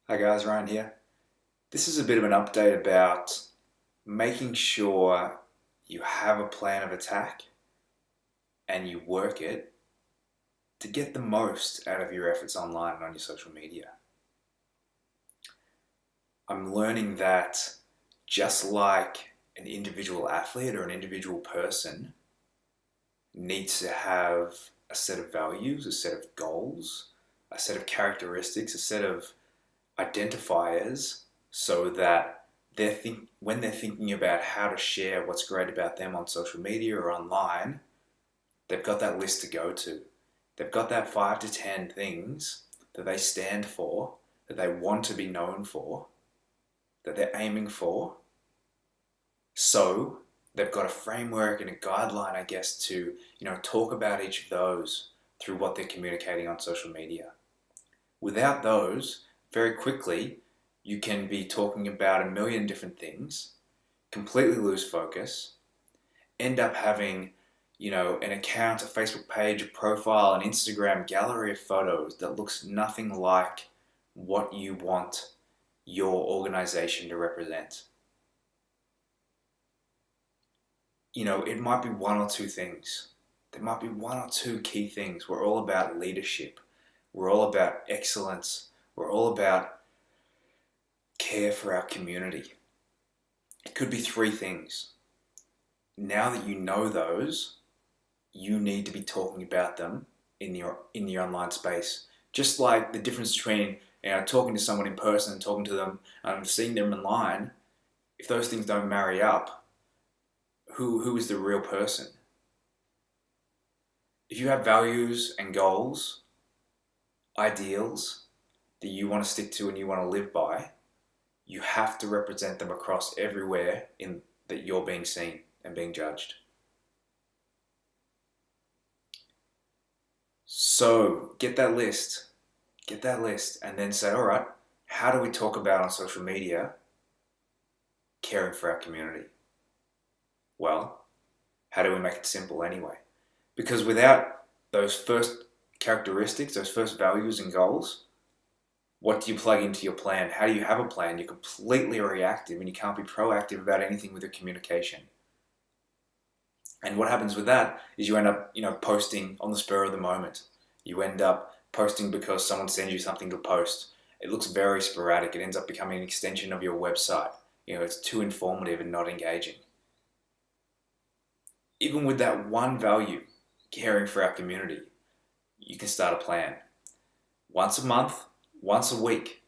Hi guys, Ryan here. This is a bit of an update about making sure you have a plan of attack and you work it to get the most out of your efforts online and on your social media. I'm learning that just like an individual athlete or an individual person needs to have a set of values, a set of goals, a set of characteristics, a set of identifiers so that when they're thinking about how to share what's great about them on social media or online, they've got that list to go to. They've got that 5 to 10 things that they stand for, that they want to be known for, that they're aiming for. So they've got a framework and a guideline, I guess, to talk about each of those through what they're communicating on social media. Without those, very quickly, you can be talking about a million different things, completely lose focus, end up having, an account, a Facebook page, a profile, an Instagram gallery of photos that looks nothing like what you want your organization to represent. It might be one or two things. There might be one or two key things. We're all about leadership. We're all about excellence. We're all about care for our community. It could be three things. Now that you know those, you need to be talking about them in the online space. Just like the difference between talking to someone in person and talking to them and seeing them online, if those things don't marry up, who is the real person? If you have values and goals, ideals that you want to stick to and you want to live by, you have to represent them across everywhere in that you're being seen and being judged. So get that list, and then say, all right, how do we talk about on social media caring for our community? Well, how do we make it simple anyway? Because without those first characteristics, those first values and goals, what do you plug into your plan? How do you have a plan? You're completely reactive and you can't be proactive about anything with your communication. And what happens with that is you end up, posting on the spur of the moment. You end up posting because someone sends you something to post. It looks very sporadic. It ends up becoming an extension of your website. It's too informative and not engaging. Even with that one value, caring for our community, you can start a plan. Once a month, once a week,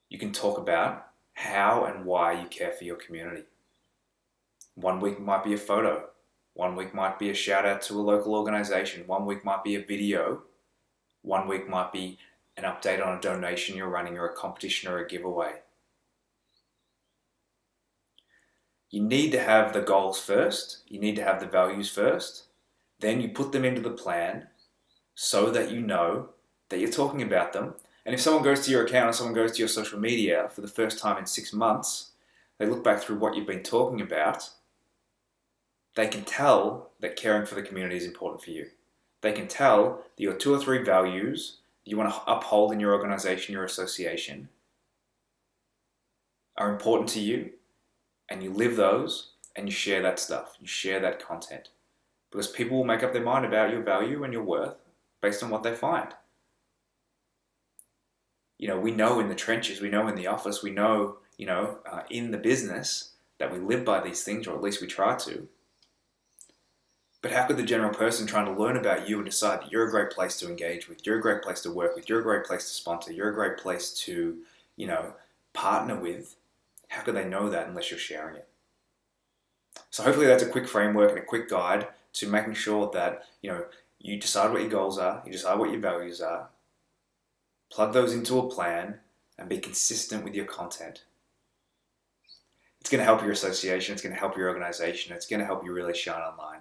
you can talk about how and why you care for your community. One week might be a photo. One week might be a shout out to a local organization. One week might be a video. One week might be an update on a donation you're running or a competition or a giveaway. You need to have the goals first. You need to have the values first. Then you put them into the plan so that you know that you're talking about them. And if someone goes to your account or someone goes to your social media for the first time in 6 months, they look back through what you've been talking about, they can tell that caring for the community is important for you. They can tell that your 2 or 3 values that you want to uphold in your organization, your association, are important to you, and you live those, and you share that stuff, you share that content. Because people will make up their mind about your value and your worth based on what they find. We know in the trenches, we know in the office, we know, in the business that we live by these things, or at least we try to. But how could the general person trying to learn about you and decide that you're a great place to engage with, you're a great place to work with, you're a great place to sponsor, you're a great place to, partner with, how could they know that unless you're sharing it? So hopefully that's a quick framework and a quick guide to making sure that, you decide what your goals are, you decide what your values are, plug those into a plan, and be consistent with your content. It's going to help your association, it's going to help your organization, it's going to help you really shine online.